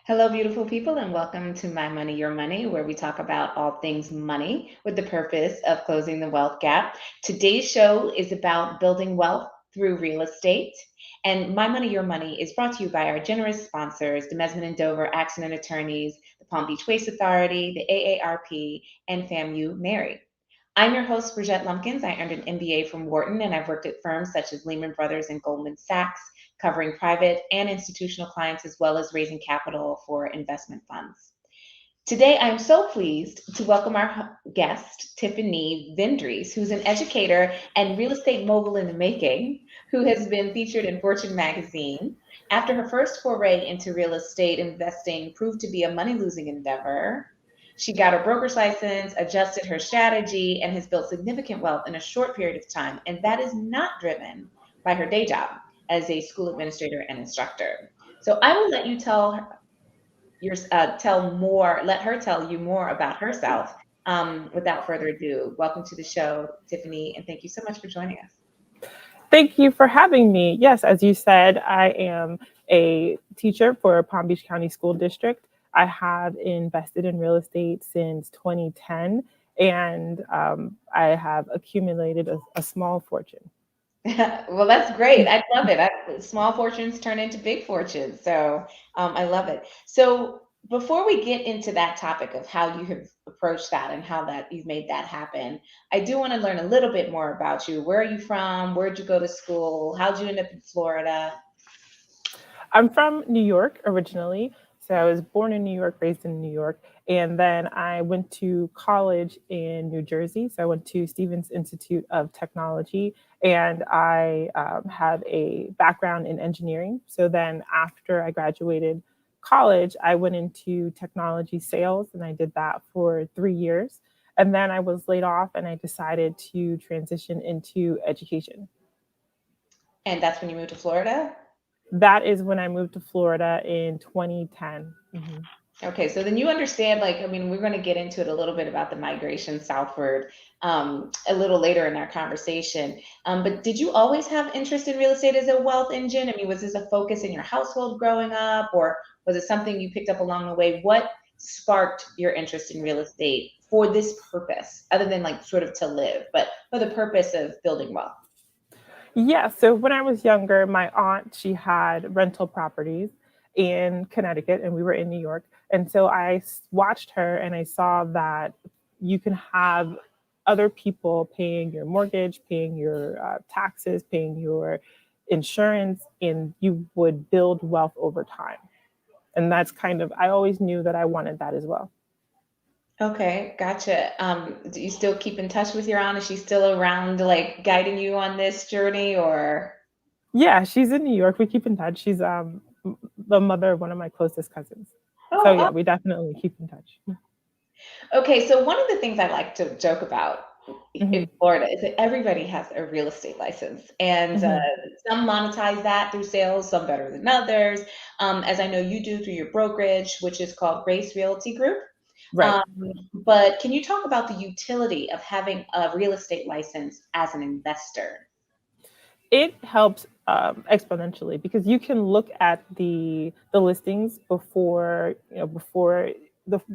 Hello, beautiful people, and welcome to My Money, Your Money, where we talk about all things money with the purpose of closing the wealth gap. Today's show is about building wealth through real estate. And My Money, Your Money is brought to you by our generous sponsors, the Mesman and Dover Accident Attorneys, the Palm Beach Waste Authority, the AARP, and FAMU Mary. I'm your host, Brigette Lumpkins. I earned an MBA from Wharton, and I've worked at firms such as Lehman Brothers and Goldman Sachs, covering private and institutional clients, as well as raising capital for investment funds. Today, I'm so pleased to welcome our guest, Tiffanie Vendryes, who's an educator and real estate mogul in the making, who has been featured in Fortune magazine. After her first foray into real estate investing proved to be a money losing endeavor, she got her broker's license, adjusted her strategy, and has built significant wealth in a short period of time. And that is not driven by her day job as a school administrator and instructor. So I will let you let her tell you more about herself. Without further ado, welcome to the show, Tiffanie, and thank you so much for joining us. Thank you for having me. Yes, as you said, I am a teacher for Palm Beach County School District. I have invested in real estate since 2010, and I have accumulated a small fortune. Well, that's great. I love it. Small fortunes turn into big fortunes. So I love it. So before we get into that topic of how you have approached that and how that you've made that happen, I do want to learn a little bit more about you. Where are you from? Where'd you go to school? How'd you end up in Florida? I'm from New York originally. So I was born in New York, raised in New York. And then I went to college in New Jersey. So I went to Stevens Institute of Technology, and I had a background in engineering. So then after I graduated college, I went into technology sales, and I did that for 3 years. And then I was laid off, and I decided to transition into education. And that's when you moved to Florida? That is when I moved to Florida in 2010. Okay, so then you understand, like, I mean, we're going to get into it a little bit about the migration southward a little later in our conversation. But did you always have interest in real estate as a wealth engine? I mean, was this a focus in your household growing up, or was it something you picked up along the way? What sparked your interest in real estate for this purpose, other than like sort of to live, but for the purpose of building wealth? Yeah, so when I was younger, my aunt, she had rental properties in Connecticut, and we were in New York. And so watched her, and I saw that you can have other people paying your mortgage, paying your taxes, paying your insurance, and you would build wealth over time. And that's kind of, I always knew that I wanted that as well. Okay, gotcha. Do you still keep in touch with your aunt? Is she still around, like guiding you on this journey, or? Yeah, she's in New York. We keep in touch. She's the mother of one of my closest cousins. So Oh, yeah, we definitely keep in touch. okay, so one of the things I like to joke about in Hmm. Florida is that everybody has a real estate license, and Hmm. some monetize that through sales, some better than others. As I know you do through your brokerage, which is called Grace Realty Group. Right. Um, but can you talk about the utility of having a real estate license as an investor? It helps exponentially because you can look at the listings before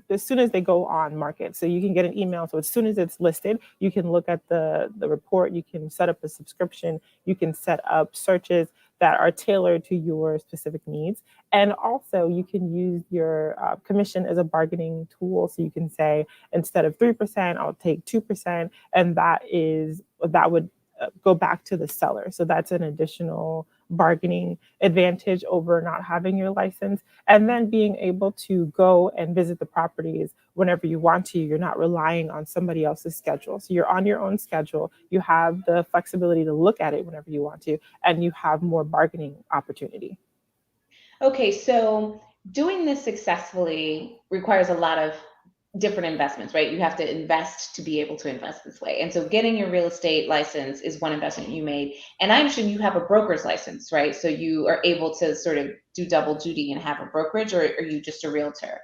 as soon as they go on market. So you can get an email. So as soon as it's listed, you can look at the report. You can set up a subscription. You can set up searches that are tailored to your specific needs. And also, you can use your commission as a bargaining tool. So you can say, instead of 3%, I'll take 2%, and that would go back to the seller. So that's an additional bargaining advantage over not having your license. And then being able to go and visit the properties whenever you want to. You're not relying on somebody else's schedule. So you're on your own schedule. You have the flexibility to look at it whenever you want to, and you have more bargaining opportunity. Okay, so doing this successfully requires a lot of different investments, right? You have to invest to be able to invest this way. And so getting your real estate license is one investment you made. And I understand you have a broker's license, right? So you are able to sort of do double duty and have a brokerage, or are you just a realtor?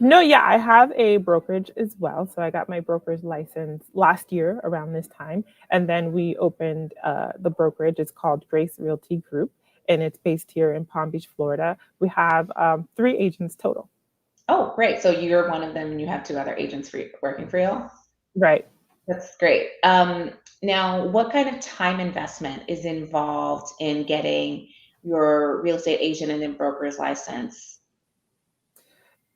No, yeah, I have a brokerage as well. So I got my broker's license last year around this time. And then we opened the brokerage. It's called Grace Realty Group. and it's based here in Palm Beach, Florida. We have 3 agents total. Oh, great. So you're one of them and you have two other agents working for you? Right. That's great. Now, what kind of time investment is involved in getting your real estate agent and then broker's license?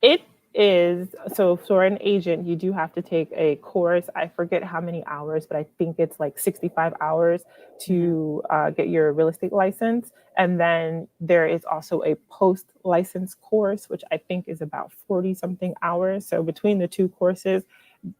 It is so for an agent, you do have to take a course. I forget how many hours, but I think it's like 65 hours Mhm. to get your real estate license. And then there is also a post license course, which I think is about 40 something hours. So between the two courses,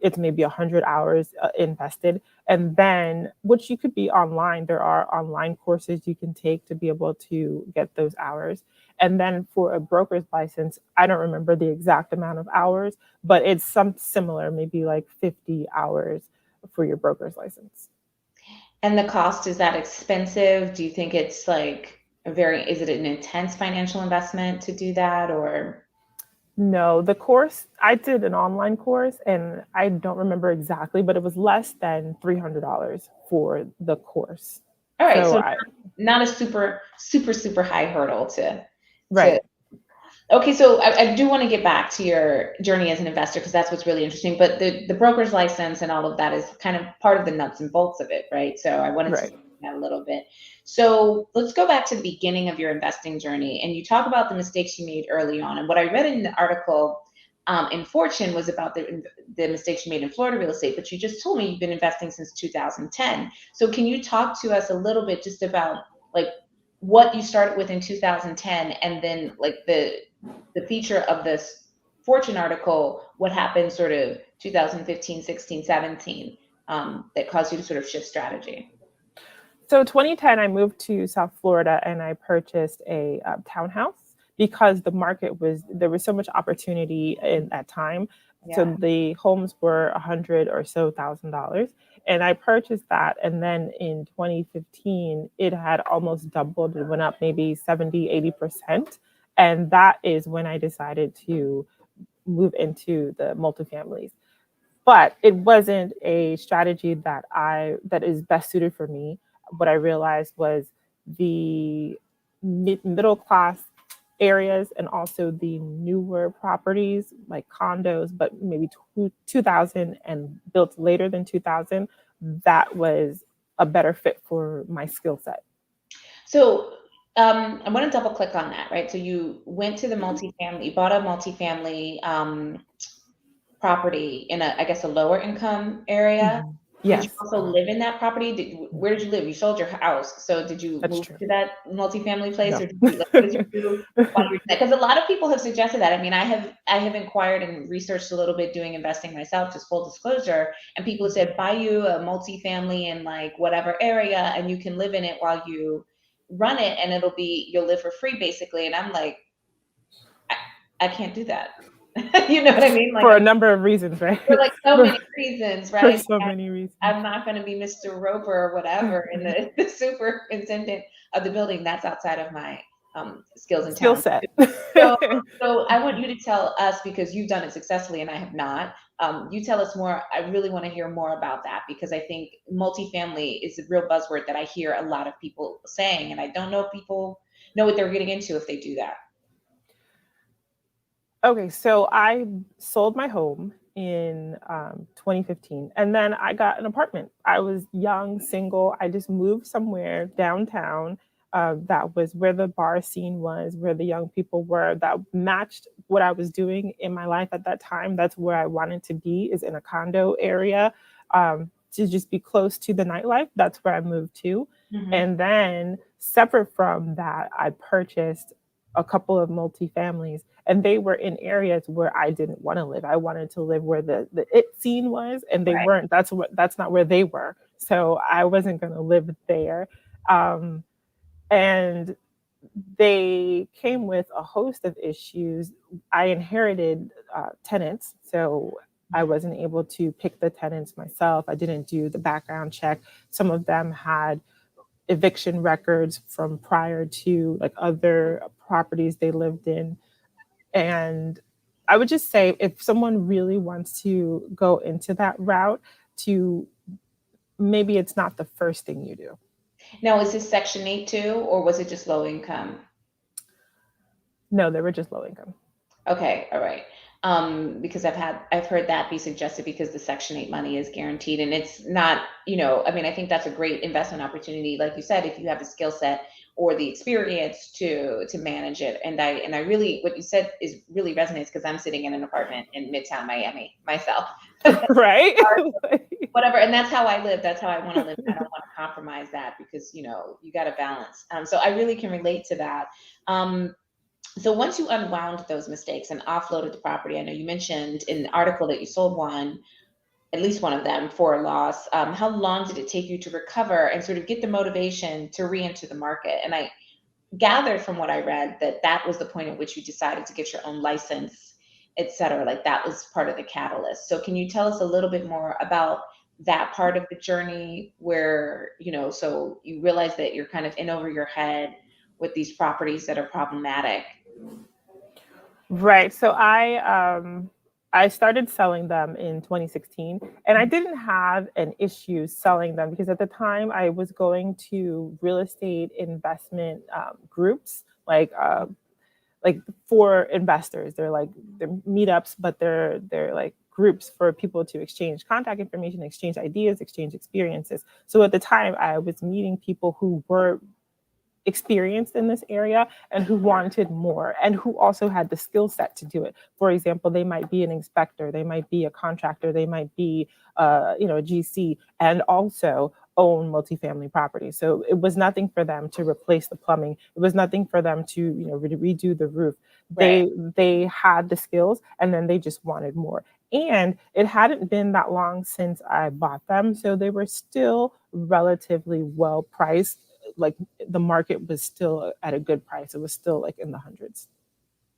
it's maybe 100 hours invested. And then which you could be online, there are online courses you can take to be able to get those hours. And then for a broker's license, I don't remember the exact amount of hours, but it's some similar, maybe like 50 hours for your broker's license. And the cost, is that expensive? Do you think it's like is it an intense financial investment to do that or? No, the course, I did an online course and I don't remember exactly, but it was less than $300 for the course. All right, So so I, not a super, super, super high hurdle to right, Okay, so I do want to get back to your journey as an investor because that's what's really interesting. But the broker's license and all of that is kind of part of the nuts and bolts of it, right? So I wanted to right. explain that a little bit. So let's go back to the beginning of your investing journey, and you talk about the mistakes you made early on. And what I read in the article in Fortune was about the mistakes you made in Florida real estate. But you just told me you've been investing since 2010. So can you talk to us a little bit just about like what you started with in 2010 and then like the feature of this Fortune article, what happened sort of 2015, 16, 17, that caused you to sort of shift strategy? So 2010, I moved to South Florida and I purchased a townhouse because there was so much opportunity in that time. So Yeah. the homes were 100 or so thousand dollars, and I purchased that. And then in 2015, it had almost doubled. It went up maybe 70, 80%. And that is when I decided to move into the multifamilies, but it wasn't a strategy that is best suited for me. What I realized was the middle class areas and also the newer properties like condos, but maybe 2000 and built later than 2000, that was a better fit for my skill set. So I want to double click on that, right? So you went to the multifamily, you bought a multifamily property in I guess, a lower income area. Mhm. Did you Yes, also live in that property? Where did you live? You sold your house. So did you that's move true. to that multifamily place No. or did you, like, what did you do while you were there? Because a lot of people have suggested that. I mean, I have inquired and researched a little bit doing investing myself, just full disclosure. And people have said, buy you a multifamily in like whatever area and you can live in it while you run it and you'll live for free basically. And I'm like, I, I can't do that. You know what I mean? Like For a number of reasons, right? for like so for, many reasons, for right? so many reasons. I'm not going to be Mr. Roper or whatever, and the superintendent of the building. That's outside of my skills and Skill talents. set. So, so I want you to tell us because you've done it successfully and I have not. You tell us more. I really want to hear more about that because I think multifamily is a real buzzword that I hear a lot of people saying, and I don't know if people know what they're getting into if they do that. Okay, so I sold my home in 2015, and then I got an apartment. I was young, single. I just moved somewhere downtown. That was where the bar scene was, where the young people were. That matched what I was doing in my life at that time. That's where I wanted to be, is in a condo area, to just be close to the nightlife. That's where I moved to. Hmm. And then, separate from that, I purchased a couple of multifamilies, and they were in areas where I didn't want to live. I wanted to live where the it scene was, and they Right. weren't. That's not where they were. So I wasn't going to live there. Um, and they came with a host of issues. I inherited tenants, so I wasn't able to pick the tenants myself. I didn't do the background check. Some of them had eviction records from prior to like other properties they lived in. And I would just say if someone really wants to go into that route, to maybe it's not the first thing you do. Now, is this Section 8 too, or was it just low income? No, they were just low income. Okay, all right. Because I've heard that be suggested because the Section 8 money is guaranteed and it's not, I mean, I think that's a great investment opportunity, like you said, if you have the skill set or the experience to manage it. And I really, what you said is really resonates because I'm sitting in an apartment in Midtown Miami myself. Right? Whatever, and that's how I live. That's how I want to live. I don't want to compromise that because you got to balance. So I really can relate to that. Um, so once you unwound those mistakes and offloaded the property, I know you mentioned in the article that you sold one, at least one of them, for a loss. How long did it take you to recover and sort of get the motivation to re-enter the market? And I gathered from what I read that that was the point at which you decided to get your own license, et cetera. Like that was part of the catalyst. So can you tell us a little bit more about that part of the journey where, so you realize that you're kind of in over your head with these properties that are problematic. Right. So I started selling them in 2016, and I didn't have an issue selling them because at the time I was going to real estate investment groups, like for investors. They're meetups, but they're like groups for people to exchange contact information, exchange ideas, exchange experiences. So at the time I was meeting people who were experienced in this area and who wanted more and who also had the skill set to do it. For example, they might be an inspector, they might be a contractor, they might be a GC, and also own multifamily property. So it was nothing for them to replace the plumbing. It was nothing for them to redo the roof. Right. They had the skills and then they just wanted more. And it hadn't been that long since I bought them, so they were still relatively well priced. Like the market was still at a good price. It was still like in the hundreds.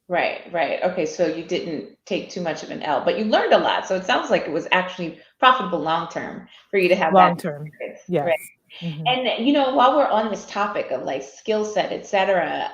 Right, right. Okay, so you didn't take too much of an L, but you learned a lot. So it sounds like it was actually profitable long term for you to have that Long term, experience. Right. yes. Hmm. And while we're on this topic of like skill set, et cetera,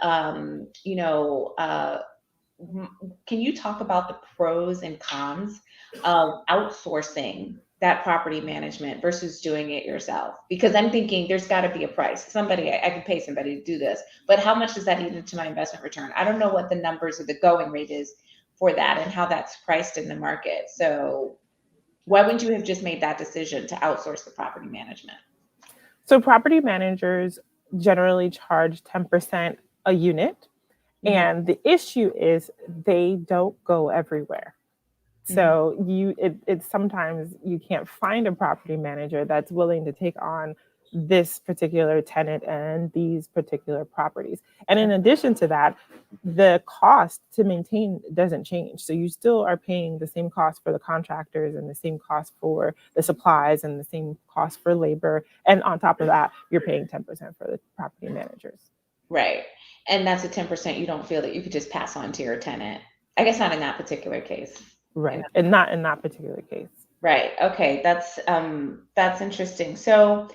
can you talk about the pros and cons of outsourcing that property management versus doing it yourself? Because I'm thinking there's got to be a price. I can pay somebody to do this, but how much does that eat into my investment return? I don't know what the numbers or the going rate is for that and how that's priced in the market. So why wouldn't you have just made that decision to outsource the property management? So property managers generally charge 10% a unit. Hmm. And the issue is they don't go everywhere. Hmm. So it's sometimes you can't find a property manager that's willing to take on this particular tenant and these particular properties. And in addition to that, the cost to maintain doesn't change. So you still are paying the same cost for the contractors and the same cost for the supplies and the same cost for labor. And on top of that, you're paying 10% for the property managers. Right. And that's a 10% you don't feel that you could just pass on to your tenant. I guess not in that particular case. In Right. And not in that particular case. Right. Okay. That's interesting. So,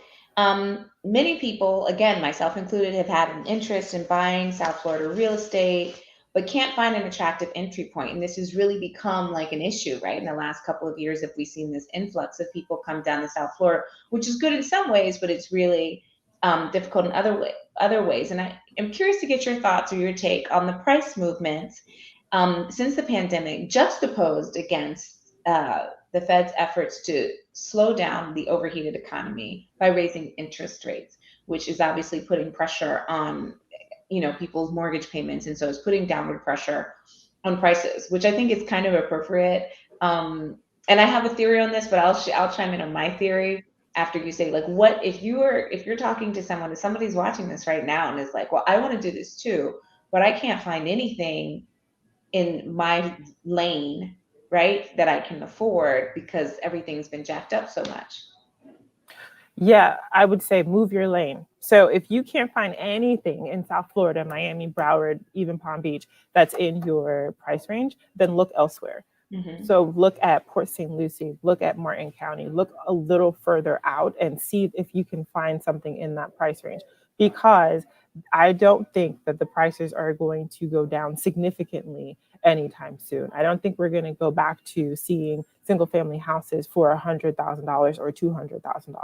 many people, again, myself included, have had an interest in buying South Florida real estate, but can't find an attractive entry point. And this has really become like an issue, right? In the last couple of years, if we've seen this influx of people come down to South Florida, which is good in some ways, but it's really difficult in other ways. And I am curious to get your thoughts or your take on the price movements since the pandemic, juxtaposed against the Fed's efforts to slow down the overheated economy by raising interest rates, which is obviously putting pressure on people's mortgage payments, and so it's putting downward pressure on prices, which I think is kind of appropriate. And I have a theory on this, but I'll chime in on my theory after you say like, what if you're talking to someone, if somebody's watching this right now and is like, well, I want to do this too, but I can't find anything in my lane, right, that I can afford because everything's been jacked up so much. Yeah, I would say move your lane. So if you can't find anything in South Florida, Miami, Broward, even Palm Beach that's in your price range, then look elsewhere. Hmm. So look at Port St. Lucie, look at Martin County, look a little further out and see if you can find something in that price range. Because I don't think that the prices are going to go down significantly anytime soon. I don't think we're going to go back to seeing single family houses for $100,000 or $200,000.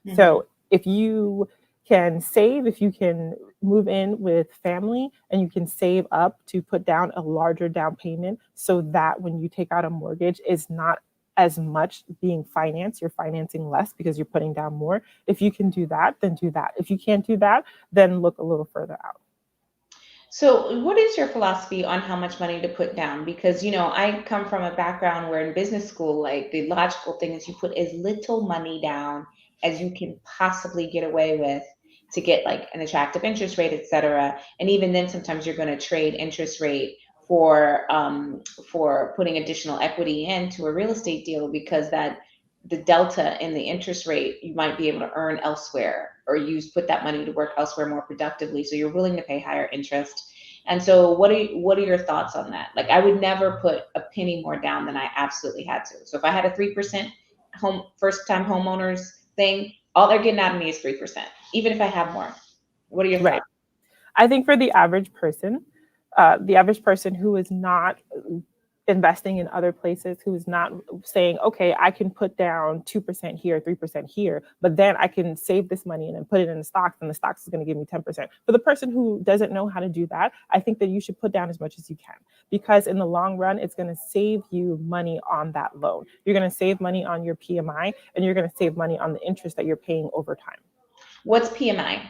Hmm. So if you can save, if you can move in with family and you can save up to put down a larger down payment so that when you take out a mortgage, it's not as much being financed, you're financing less because you're putting down more. If you can do that, then do that. If you can't do that, then look a little further out. So, what is your philosophy on how much money to put down? Because, I come from a background where in business school, like the logical thing is you put as little money down as you can possibly get away with to get like an attractive interest rate, et cetera. And even then, sometimes you're going to trade interest rate for putting additional equity into a real estate deal because that the delta in the interest rate you might be able to earn elsewhere or use put that money to work elsewhere more productively, so you're willing to pay higher interest. And so what are your thoughts on that? Like, I would never put a penny more down than I absolutely had to. So if I had a 3% home first time homeowners thing, all they're getting out of me is 3%, even if I have more. What are your Right. thoughts? I think for the average person who is not investing in other places, who is not saying, okay, I can put down 2% here, 3% here, but then I can save this money and then put it in the stocks, and the stocks is going to give me 10%. For the person who doesn't know how to do that, I think that you should put down as much as you can, because in the long run, it's going to save you money on that loan. You're going to save money on your PMI, and you're going to save money on the interest that you're paying over time. What's PMI?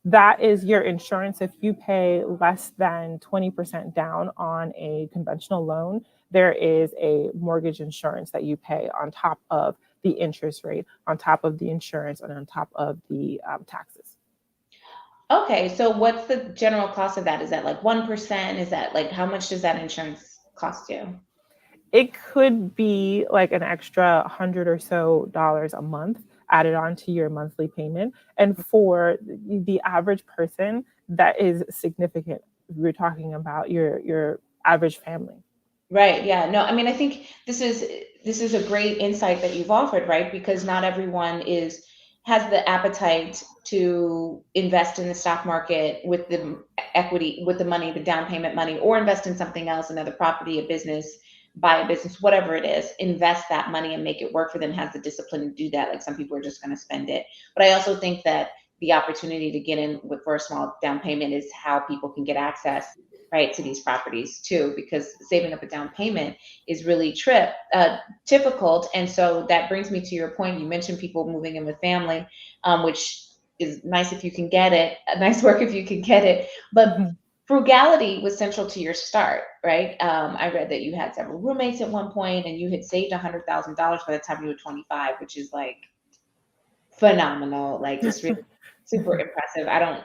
That is your insurance. If you pay less than 20% down on a conventional loan, there is a mortgage insurance that you pay on top of the interest rate, on top of the insurance, and on top of the taxes. Okay, so what's the general cost of that? Is that like 1%? Is that like how much does that insurance cost you? It could be like an extra 100 or so dollars a month added on to your monthly payment. And for the average person, that is significant. We're talking about your average family. Right. Yeah. No, I mean, I think this is a great insight that you've offered, right? Because not everyone is has the appetite to invest in the stock market with the equity, with the money, the down payment money, or invest in something else, another property, a business, buy a business, whatever it is, invest that money and make it work for them, has the discipline to do that. Like some people are just going to spend it. But I also think that the opportunity to get in with for a small down payment is how people can get access, right, to these properties too, because saving up a down payment is really difficult. And so that brings me to your point. You mentioned people moving in with family, which is nice if you can get it, nice work if you can get it. But Mhm. frugality was central to your start, right? I read that you had several roommates at one point and you had saved $100,000 by the time you were 25, which is like phenomenal, like just really super impressive. I don't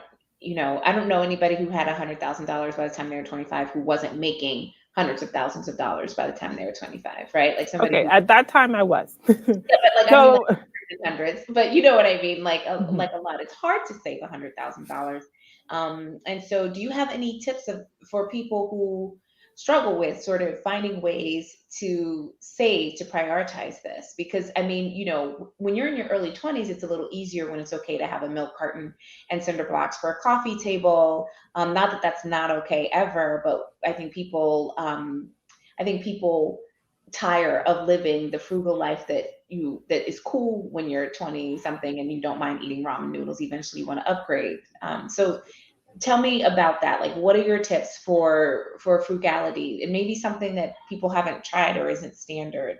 know anybody who had $100,000 by the time they were 25 who wasn't making hundreds of thousands of dollars by the time they were 25, right? Like somebody Okay, who, at that time I was. yeah, but like I mean, like So, hundreds, but you know what I mean, like mhm. like a lot. It's hard to save $100,000. And so, do you have any tips for people who struggle with sort of finding ways to save to prioritize this? Because I mean, when you're in your early 20s, it's a little easier when it's okay to have a milk carton and cinder blocks for a coffee table. Not that that's not okay ever, but I think people tire of living the frugal life that is cool when you're 20 something and you don't mind eating ramen noodles. Eventually you want to upgrade. So tell me about that. Like, what are your tips for frugality? It may be something that people haven't tried or isn't standard.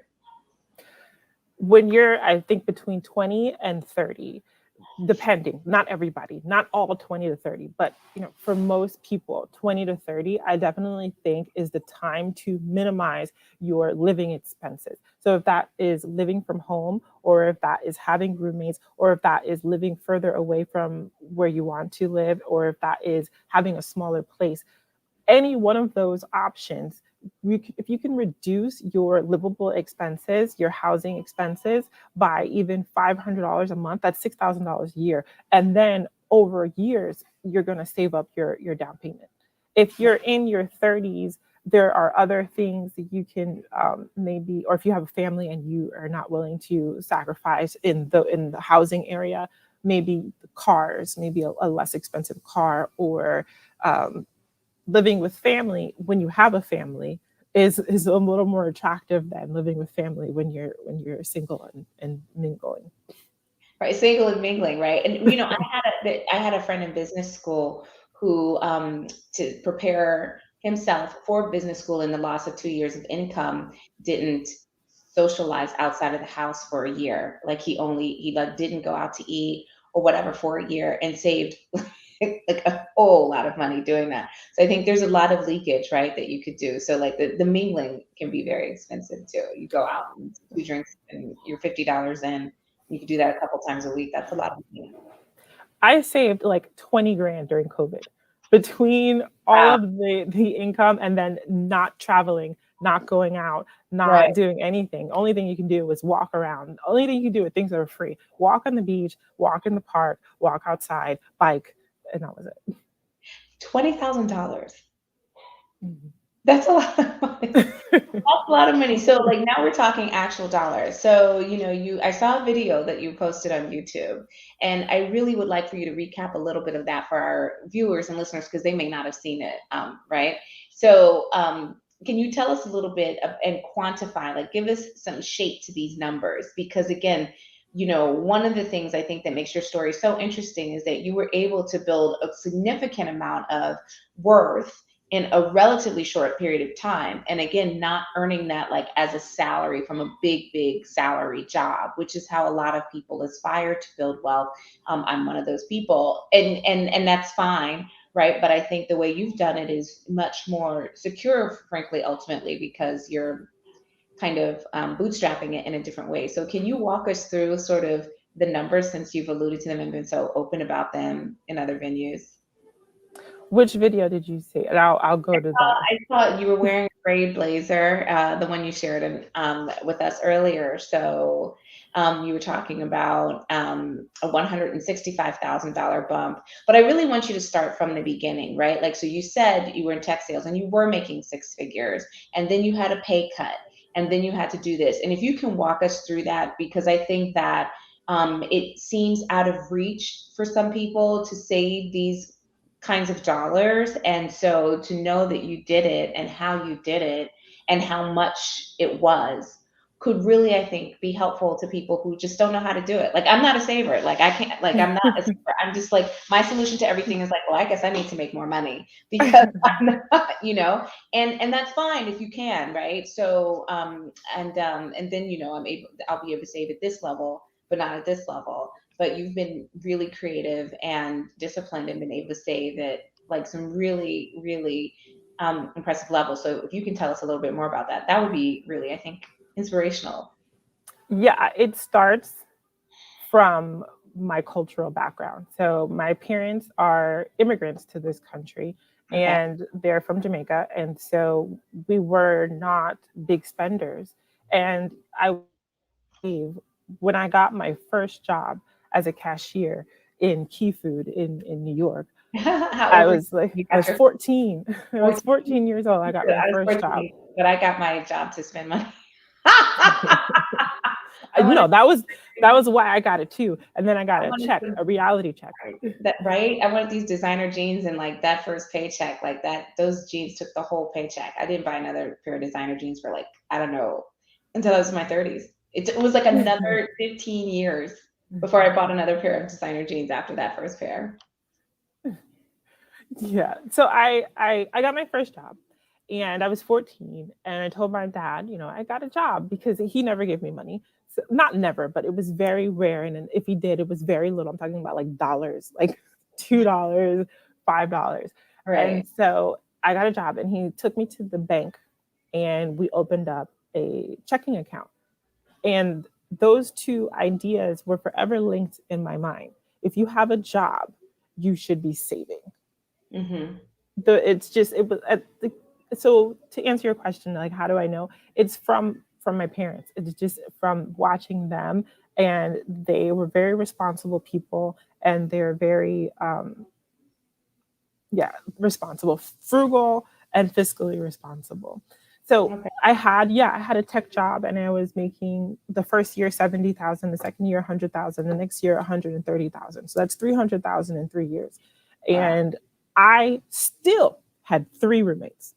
When you're, I think, between 20 and 30, depending, not everybody, not all 20 to 30, but for most people, 20 to 30, I definitely think is the time to minimize your living expenses. So if that is living from home, or if that is having roommates, or if that is living further away from where you want to live, or if that is having a smaller place, any one of those options, if you can reduce your livable expenses, your housing expenses by even $500 a month, that's $6,000 a year. And then over years, you're going to save up your down payment. If you're in your 30s, there are other things that you can maybe, or if you have a family and you are not willing to sacrifice in the housing area, maybe cars, maybe a less expensive car, or um, living with family when you have a family is a little more attractive than living with family when you're single and mingling. Right, single and mingling, right? And I had a friend in business school who, to prepare himself for business school in the loss of 2 years of income, didn't socialize outside of the house for a year. Like he like didn't go out to eat or whatever for a year and saved like a whole lot of money doing that. So I think there's a lot of leakage, right, that you could do. So like the mingling can be very expensive too. You go out and two drinks and you're $50 in. You could do that a couple times a week. That's a lot of money. I saved like 20 grand during COVID between all Wow. of the income and then not traveling, not going out, Right. not doing anything. Only thing you can do is walk around. Only thing you can do with things that are free. Walk on the beach, walk in the park, walk outside, bike, and that was it. $20,000. Mhm. That's a lot of money. That's a lot of money. So like now we're talking actual dollars. So, I saw a video that you posted on YouTube, and I really would like for you to recap a little bit of that for our viewers and listeners because they may not have seen it, right? So, can you tell us a little bit and quantify, like give us some shape to these numbers? Because again, one of the things I think that makes your story so interesting is that you were able to build a significant amount of worth in a relatively short period of time. And again, not earning that like as a salary from a big salary job, which is how a lot of people aspire to build wealth. I'm one of those people, and that's fine, right? But I think the way you've done it is much more secure, frankly, ultimately, because you're kind of bootstrapping it in a different way. So can you walk us through sort of the numbers since you've alluded to them and been so open about them in other venues? Which video did you see? And I'll go to the. I saw you were wearing a gray blazer, the one you shared with us earlier. So you were talking about a $165,000 bump. But I really want you to start from the beginning, right? Like, so you said you were in tech sales and you were making six figures, and then you had a pay cut, and then you had to do this. And if you can walk us through that, because I think that it seems out of reach for some people to save these kinds of dollars. And so to know that you did it and how you did it and how much it was could really, I think, be helpful to people who just don't know how to do it. Like I'm not a saver. Like I can't, like I'm not a saver. I'm just like, my solution to everything is like, well, I guess I need to make more money because I'm not, and that's fine if you can, right? So and then I'll be able to save at this level, but not at this level. But you've been really creative and disciplined and been able to say that like some really impressive levels. So if you can tell us a little bit more about that, that would be really, I think, inspirational. Yeah, it starts from my cultural background. So my parents are immigrants to this country Okay. and they're from Jamaica. And so we were not big spenders. And I believe when I got my first job as a cashier in Key Food in New York, How I old were you was like, when you I got was your 14. I was 14? 14 years old. I got my I was first job. 14, but I got my job to spend money. I want No, that to was why I got it too. And then I got I a wanted check, to a reality check. that right. I wanted these designer jeans and like that first paycheck, like that those jeans took the whole paycheck. I didn't buy another pair of designer jeans for like, I don't know, until I was in my 30s. It was like another 15 years before I bought another pair of designer jeans after that first pair. Yeah. So I got my first job and I was 14 and I told my dad, I got a job because he never gave me money. So, not never, but it was very rare. And if he did, it was very little. I'm talking about like dollars, like $2, $5. Right. And so I got a job and he took me to the bank and we opened up a checking account. And those two ideas were forever linked in my mind. If you have a job, you should be saving. Mm-hmm. It's just it was at the, so to answer your question, like how do I know? It's from my parents. It's just from watching them, and they were very responsible people, and they're very yeah, responsible, frugal, and fiscally responsible. So Okay. I had a tech job, and I was making the first year 70,000, the second year 100,000, the next year 130,000. So that's 300,000 in 3 years, Wow. and I still had three roommates,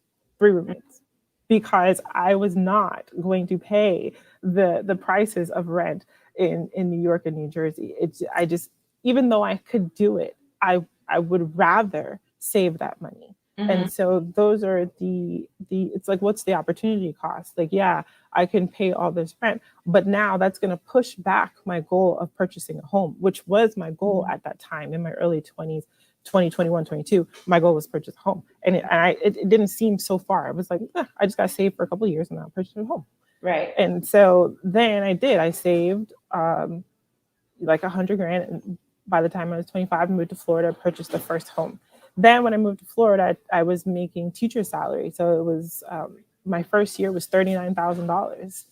because I was not going to pay the prices of rent in New York and New Jersey. I just, even though I could do it, I would rather save that money. Mm-hmm. And so those are the it's like, what's the opportunity cost? Like, yeah, I can pay all this rent, but now that's going to push back my goal of purchasing a home, which was my goal at that time in my early 20s, 2021, 22. My goal was purchase a home. And it didn't seem so far. I was like, I just got to save for a couple of years and I'll purchase a home. Right. And so then I saved like 100 grand. And by the time I was 25, I moved to Florida, purchased the first home. Then when I moved to Florida, I was making teacher salary. So it was, my first year was $39,000.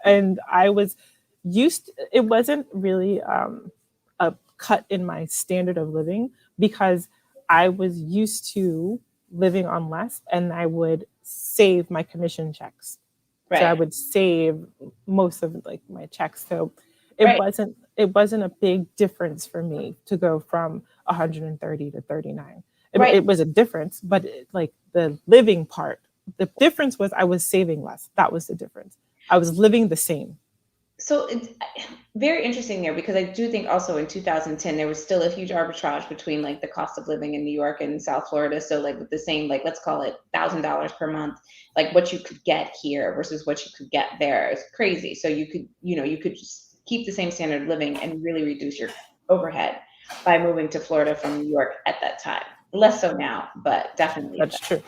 And I was it wasn't really a cut in my standard of living because I was used to living on less, and I would save my commission checks. So I Right. would save most of like my checks. So Right. it wasn't a big difference for me to go from 130 to 39. Right. It was a difference, but like the living part, the difference was I was saving less. That was the difference. I was living the same. So it's very interesting there because I do think also in 2010 there was still a huge arbitrage between like the cost of living in New York and South Florida. So like with the same, like let's call it $1,000 per month, like what you could get here versus what you could get there is crazy. So you could, you could just keep the same standard of living and really reduce your overhead by moving to Florida from New York at that time. Less so now, but definitely. That's true.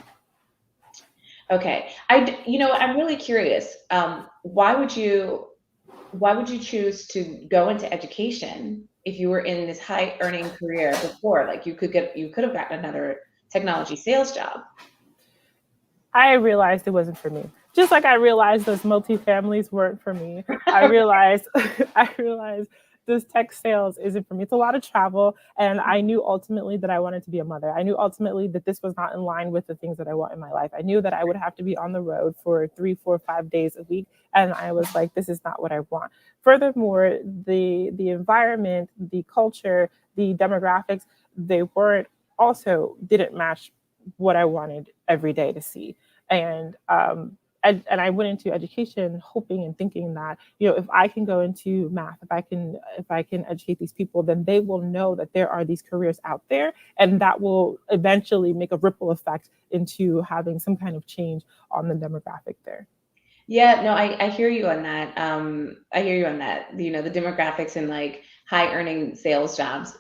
Okay. I'm really curious. Why would you choose to go into education if you were in this high earning career before? Like you could have gotten another technology sales job. I realized it wasn't for me. Just like I realized those multifamilies weren't for me. I realized I realized this tech sales isn't for me. It's a lot of travel. And I knew ultimately that I wanted to be a mother. I knew ultimately that this was not in line with the things that I want in my life. I knew that I would have to be on the road for 3, 4, 5 days a week. And I was like, this is not what I want. Furthermore, the environment, the culture, the demographics, they weren't also didn't match what I wanted every day to see. And and I went into education hoping and thinking that, if I can go into math, if I can educate these people, then they will know that there are these careers out there, and that will eventually make a ripple effect into having some kind of change on the demographic there. Yeah, no, I hear you on that. I hear you on that. The demographics in like high earning sales jobs,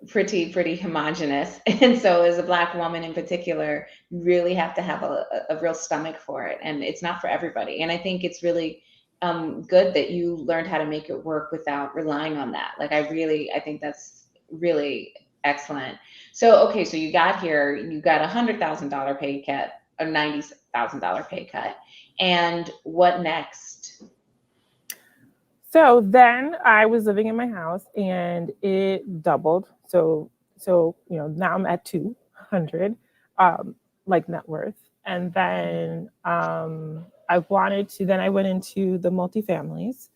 pretty homogenous. And so as a Black woman in particular, you really have to have a real stomach for it. And it's not for everybody. And I think it's really good that you learned how to make it work without relying on that. Like I think that's really excellent. So, okay, so you got here, you got $100,000 pay cut, a $90,000 pay cut. And what next? So then I was living in my house and it doubled. So now I'm at 200 like net worth. And then I went into the multifamilies,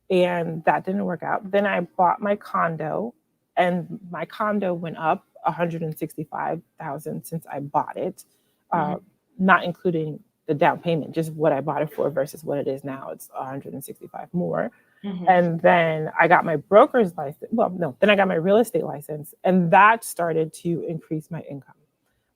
and that didn't work out. Then I bought my condo, and my condo went up 165,000 since I bought it, uh, Mhm, not including the down payment, just what I bought it for versus what it is now. It's 165 more. mhm. And then I got my broker's license. Well, no, then I got my real estate license, and that started to increase my income.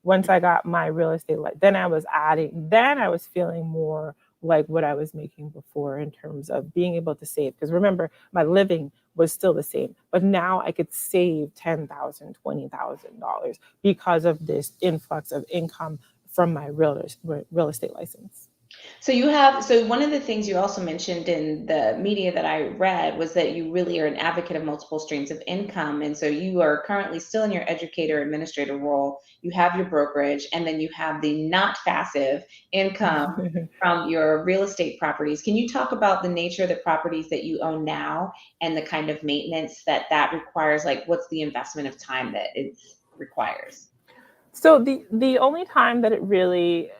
Once I got my real estate, then I was feeling more like what I was making before in terms of being able to save. Because remember, my living was still the same, but now I could save $10,000, $20,000 because of this influx of income from my real estate license. So one of the things you also mentioned in the media that I read was that you really are an advocate of multiple streams of income. And so you are currently still in your educator administrator role. You have your brokerage, and then you have the not passive income from your real estate properties. Can you talk about the nature of the properties that you own now and the kind of maintenance that requires? Like, what's the investment of time that it requires? So the only time that it really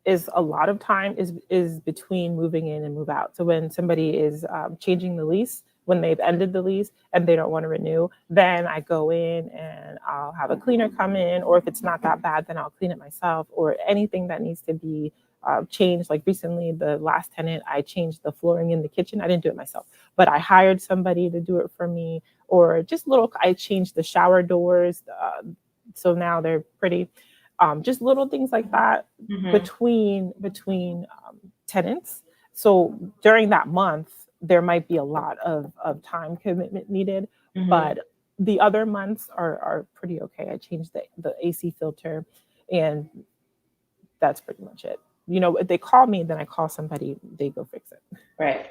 is a lot of time is between moving in and move out. So when somebody is changing the lease, when they've ended the lease and they don't want to renew, then I go in and I'll have a cleaner come in, or if it's not that bad, then I'll clean it myself, or anything that needs to be changed, like recently, the last tenant, I changed the flooring in the kitchen. I didn't do it myself, but I hired somebody to do it for me. Or just little, I changed the shower doors. So now they're pretty. Just little things like that Mhm. between tenants. So during that month, there might be a lot of time commitment needed, Mhm. but the other months are pretty okay. I changed the AC filter, and that's pretty much it. If they call me, then I call somebody, they go fix it. Right.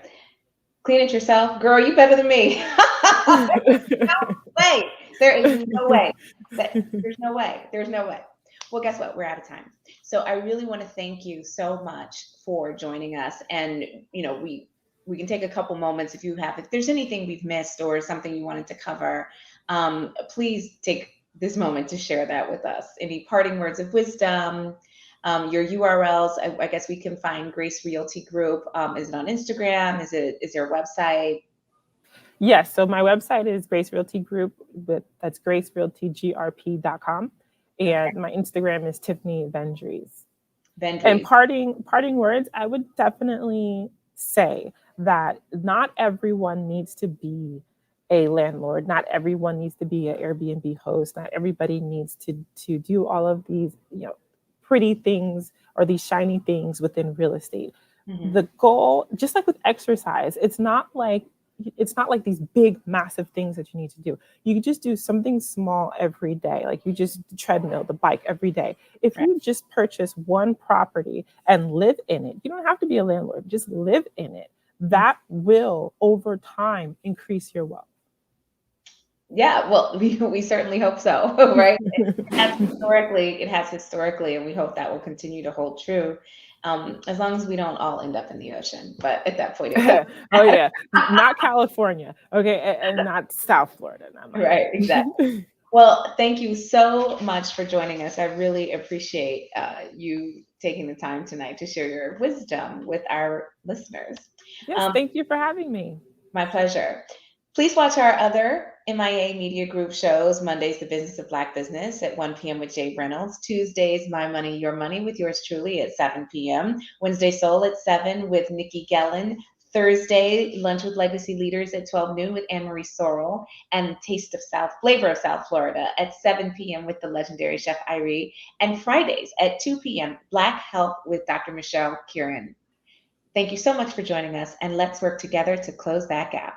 Clean it yourself, girl. You better than me. Way. There is no way. There's no way. There's no way. Well, guess what? We're out of time. So I really want to thank you so much for joining us. And we can take a couple moments if there's anything we've missed or something you wanted to cover. Please take this moment to share that with us. Any parting words of wisdom? Your URLs. I guess we can find Grace Realty Group. Is it on Instagram? Is there a website? Yes. So my website is Grace Realty Group, but that's gracerealtygrp.com. Okay. And my Instagram is Tiffanie Vendryes. And Vendryes. parting words, I would definitely say that not everyone needs to be a landlord. Not everyone needs to be an Airbnb host. Not everybody needs to do all of these, pretty things or these shiny things within real estate. Mhm. The goal, just like with exercise, it's not like these big massive things that you need to do. You can just do something small every day, like you just treadmill, the bike every day. If Right. you just purchase one property and live in it, you don't have to be a landlord, just live in it. That will over time increase your wealth. Yeah, well, we certainly hope so, right? It has historically, and we hope that will continue to hold true, as long as we don't all end up in the ocean. But at that point, it does. Oh yeah, not California, okay, and not South Florida, not Right, exactly. that. Well, thank you so much for joining us. I really appreciate you taking the time tonight to share your wisdom with our listeners. Yes, Um, thank you for having me. My pleasure. Please watch our other MIA Media Group shows. Mondays, The Business of Black Business at 1 p.m. with Jay Reynolds. Tuesdays, My Money, Your Money with yours truly at 7 p.m. Wednesday, Soul at 7 with Nikki Gellin. Thursday, Lunch with Legacy Leaders at 12 noon with Anne Marie Sorrell. And Flavor of South Florida at 7 p.m. with the legendary Chef Irie. And Fridays at 2 p.m., Black Health with Dr. Michelle Kieran. Thank you so much for joining us, and let's work together to close that gap.